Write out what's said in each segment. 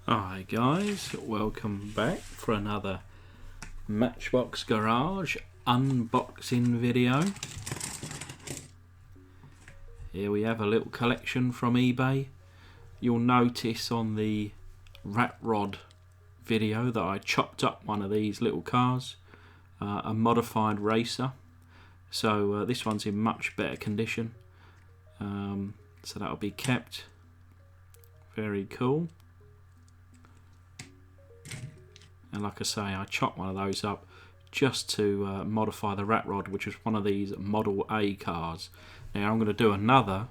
Hi guys, welcome back for another Matchbox Garage unboxing video. Here we have a little collection from eBay. You'll notice on the rat rod video that I chopped up one of these little cars, a modified racer. So this one's in much better condition, so that'll be kept. Very cool. And like I say, I chopped one of those up just to modify the rat rod, which was one of these Model A cars. Now I'm going to do another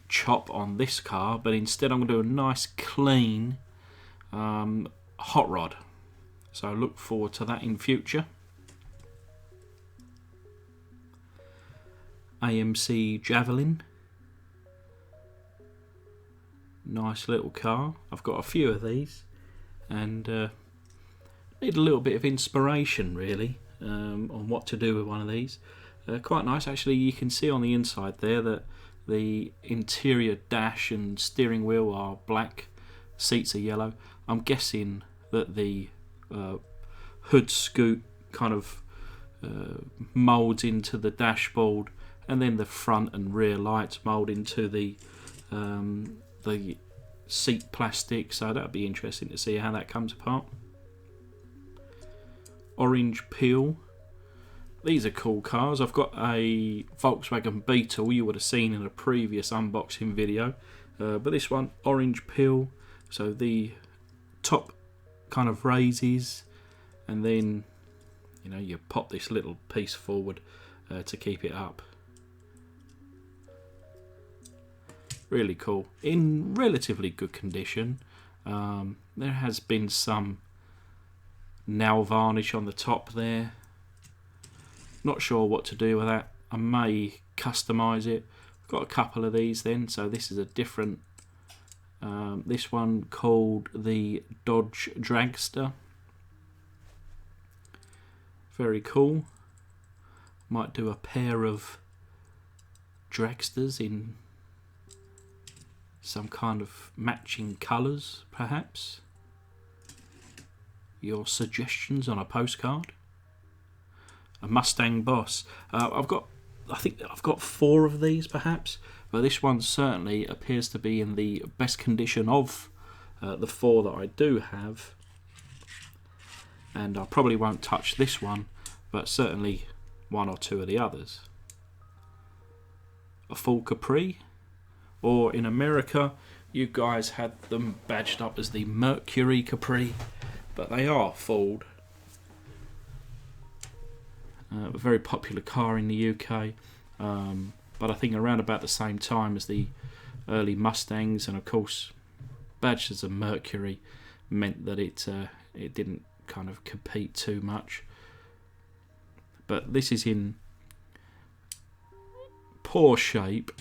chop on this car, but instead I'm going to do a nice clean hot rod. So I look forward to that in future. AMC Javelin. Nice little car. I've got a few of these. And need a little bit of inspiration really on what to do with one of these. Quite nice actually. You can see on the inside there that the interior dash and steering wheel are black, seats are yellow. I'm guessing that the hood scoop kind of moulds into the dashboard, and then the front and rear lights mould into the seat plastic, so that'll be interesting to see how that comes apart. Orange Peel. These are cool cars. I've got a Volkswagen Beetle you would have seen in a previous unboxing video, but this one, Orange Peel. So the top kind of raises, and then you pop this little piece forward to keep it up. Really cool, in relatively good condition. There has been some nail varnish on the top there. Not sure what to do with that. I may customise it. I've got a couple of these then, so this is a different this one called the Dodge Dragster. Very cool. Might do a pair of dragsters in some kind of matching colours, perhaps. Your suggestions on a postcard. A Mustang Boss. I think I've got 4 of these, perhaps, but this one certainly appears to be in the best condition of the 4 that I do have. And I probably won't touch this one, but certainly 1 or 2 of the others. A full Capri. Or in America, you guys had them badged up as the Mercury Capri, but they are fulled. A very popular car in the UK, but I think around about the same time as the early Mustangs, and of course, badged as a Mercury meant that it didn't kind of compete too much. But this is in poor shape.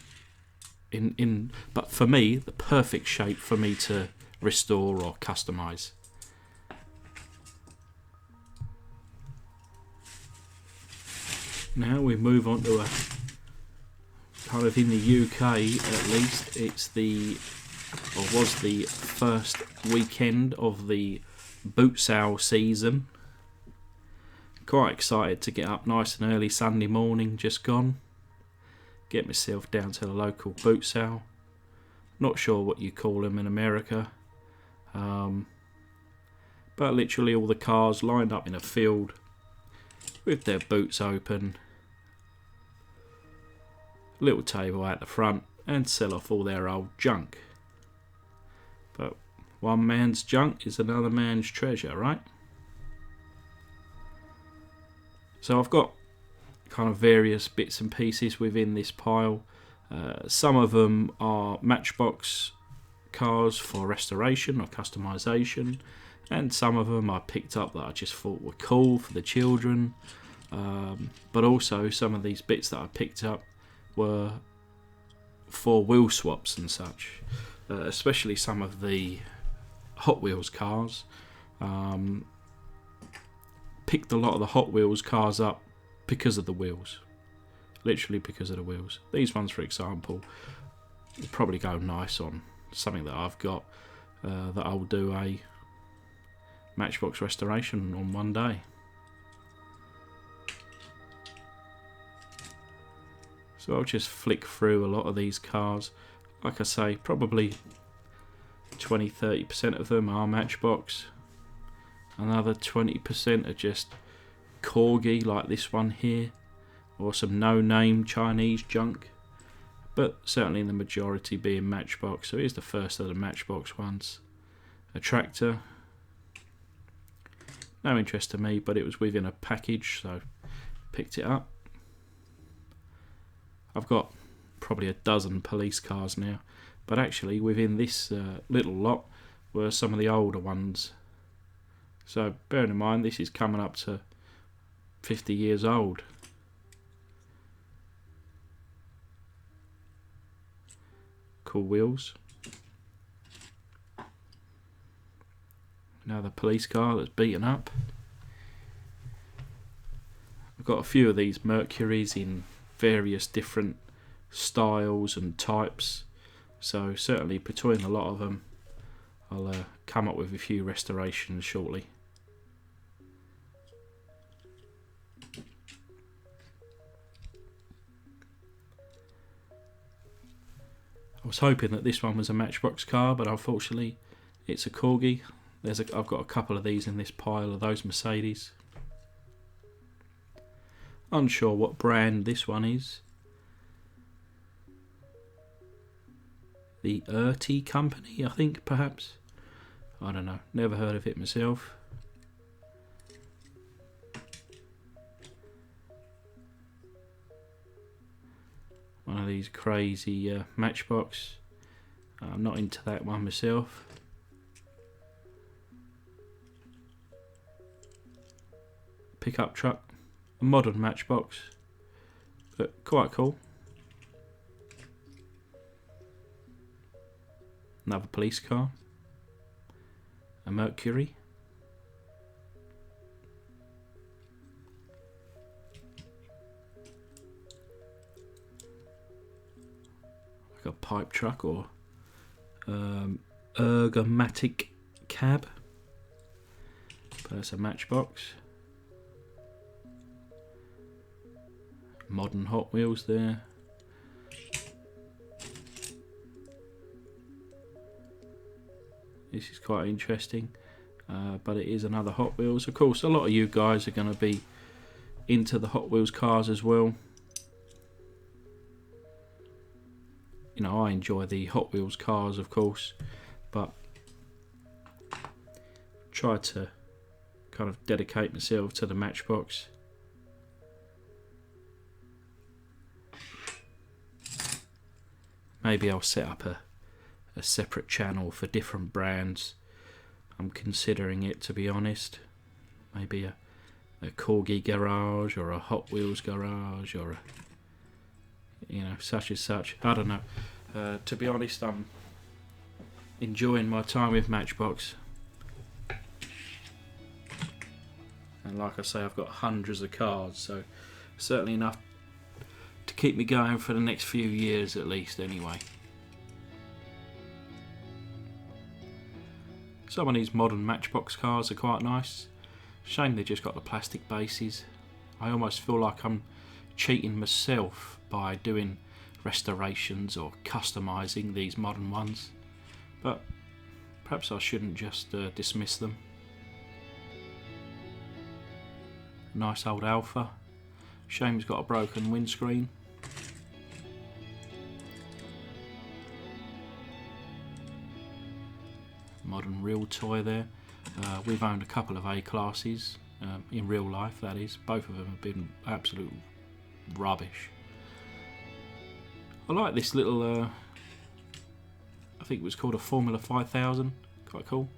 But for me, the perfect shape for me to restore or customise. Now we move on to a kind of, in the UK at least, it's was the first weekend of the boot sale season. Quite excited to get up nice and early Sunday morning, just gone. Get myself down to the local boot sale. Not sure what you call them in America, but literally all the cars lined up in a field with their boots open, little table at the front, and sell off all their old junk. But one man's junk is another man's treasure, right? So I've got kind of various bits and pieces within this pile. Some of them are Matchbox cars for restoration or customization, and some of them I picked up that I just thought were cool for the children, but also some of these bits that I picked up were for wheel swaps and such, especially some of the Hot Wheels cars. Picked a lot of the Hot Wheels cars up because of the wheels, literally because of the wheels. These ones, for example, will probably go nice on something that I've got. that I'll do a Matchbox restoration on one day. So I'll just flick through a lot of these cars. Like I say, probably 20-30% of them are Matchbox. Another 20% are just Corgi, like this one here, or some no-name Chinese junk. But certainly the majority being Matchbox. So here's the first of the Matchbox ones. A tractor. No interest to me, but it was within a package, so picked it up. I've got probably a dozen police cars now, but actually within this little lot were some of the older ones. So bearing in mind this is coming up to 50 years old. Cool wheels. Another police car that's beaten up. I've got a few of these Mercuries in various different styles and types, so certainly between a lot of them I'll come up with a few restorations shortly. I was hoping that this one was a Matchbox car, but unfortunately it's a Corgi. I've got a couple of these in this pile of those Mercedes. Unsure what brand this one is. The Erty Company, I think, perhaps. I don't know. Never heard of it myself. One of these crazy Matchbox. I'm not into that one myself. Pickup truck. A modern Matchbox, but quite cool. Another police car. A Mercury. Like a pipe truck or ergomatic cab. But that's a Matchbox. Modern Hot Wheels there. This is quite interesting, but it is another Hot Wheels. Of course, a lot of you guys are going to be into the Hot Wheels cars as well. You know, I enjoy the Hot Wheels cars, of course, but try to kind of dedicate myself to the Matchbox. Maybe I'll set up a separate channel for different brands. I'm considering it, to be honest. Maybe a Corgi garage or a Hot Wheels garage or a, you know, such as such. I don't know. To be honest, I'm enjoying my time with Matchbox. And like I say, I've got hundreds of cars, so certainly enough to keep me going for the next few years at least anyway. Some of these modern Matchbox cars are quite nice. Shame they just got the plastic bases. I almost feel like I'm cheating myself by doing restorations or customising these modern ones, but perhaps I shouldn't just dismiss them. Nice old Alpha. Shame he's got a broken windscreen. Modern real toy there. We've owned a couple of A-classes in real life, that is. Both of them have been absolute rubbish. I like this little, I think it was called a Formula 5000, quite cool.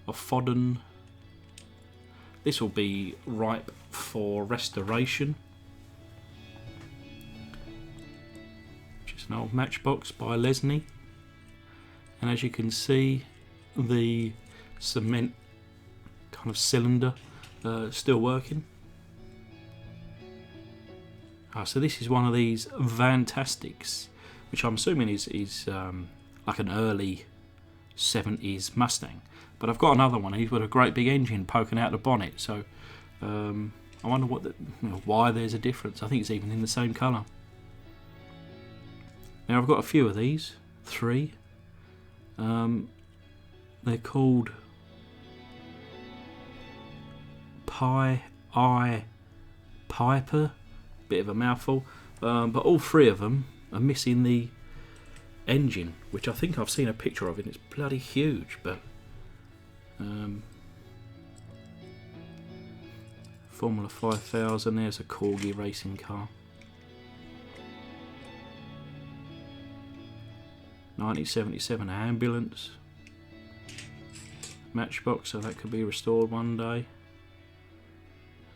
A Fodden. This will be ripe for restoration. Just an old Matchbox by Lesney. And as you can see, the cement kind of cylinder still working. So this is one of these Fantastics, which I'm assuming is like an early 70s Mustang. But I've got another one. He's got a great big engine poking out the bonnet. So I wonder why there's a difference. I think it's even in the same colour. Now I've got a few of these, 3. They're called Piper, bit of a mouthful, but all 3 of them are missing the engine, which I think I've seen a picture of, and it's bloody huge. But Formula 5000, there's a Corgi racing car. 1977 ambulance. Matchbox, so that could be restored one day.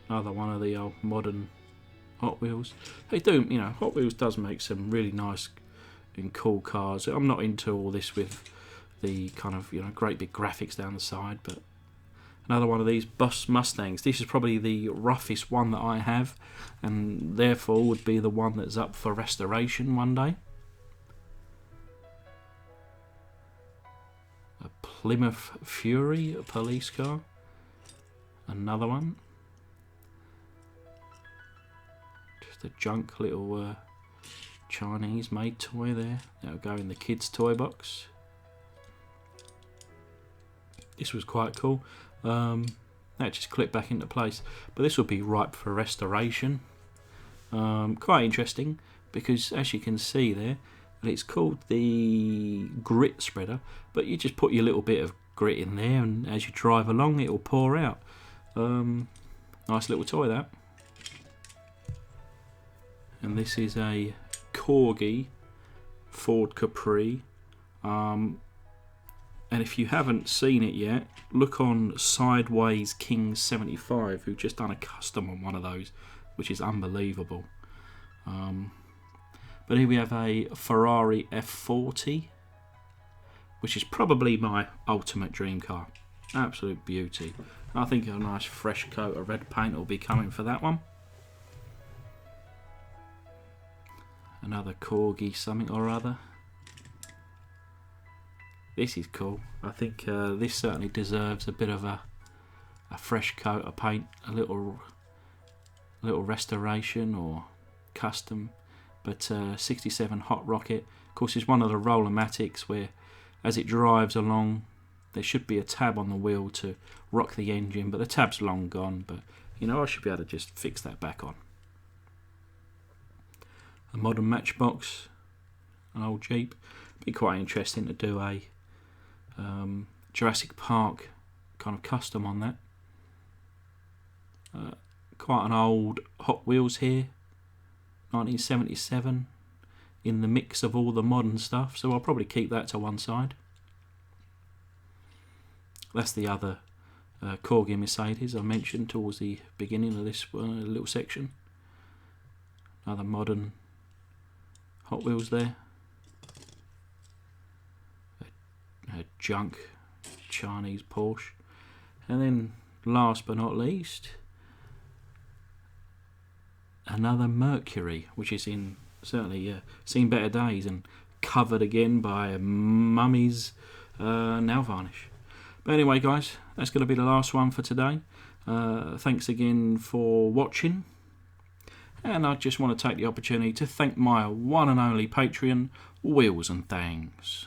Another one of the old modern Hot Wheels. They do, Hot Wheels does make some really nice and cool cars. I'm not into all this with the kind of, great big graphics down the side, but another one of these bus Mustangs. This is probably the roughest one that I have, and therefore would be the one that's up for restoration one day. A Plymouth Fury, a police car. Another one. Just a junk little Chinese made toy there. That'll go in the kids' toy box. This was quite cool. That just clipped back into place. But this will be ripe for restoration. Quite interesting, because as you can see there, it's called the grit spreader, but you just put your little bit of grit in there, and as you drive along it will pour out. Nice little toy, that. And this is a Corgi Ford Capri, and if you haven't seen it yet, look on Sideways King 75, who've just done a custom on one of those, which is unbelievable. But here we have a Ferrari F40, which is probably my ultimate dream car. Absolute beauty. I think a nice fresh coat of red paint will be coming for that one. Another Corgi something or other. This is cool. I think this certainly deserves a bit of a fresh coat of paint, a little restoration or custom. But 67 Hot Rocket, of course, is one of the Roller-matics where, as it drives along, there should be a tab on the wheel to rock the engine, but the tab's long gone. But I should be able to just fix that back on. A modern Matchbox, an old Jeep. Be quite interesting to do a Jurassic Park kind of custom on that. Quite an old Hot Wheels here, 1977, in the mix of all the modern stuff, so I'll probably keep that to one side. That's the other Corgi Mercedes I mentioned towards the beginning of this little section. Another modern Hot Wheels there. A junk Chinese Porsche. And then last but not least, another Mercury, which is certainly seen better days and covered again by Mummy's nail varnish. But anyway, guys, that's going to be the last one for today. Thanks again for watching. And I just want to take the opportunity to thank my one and only Patreon, Wheels and Things.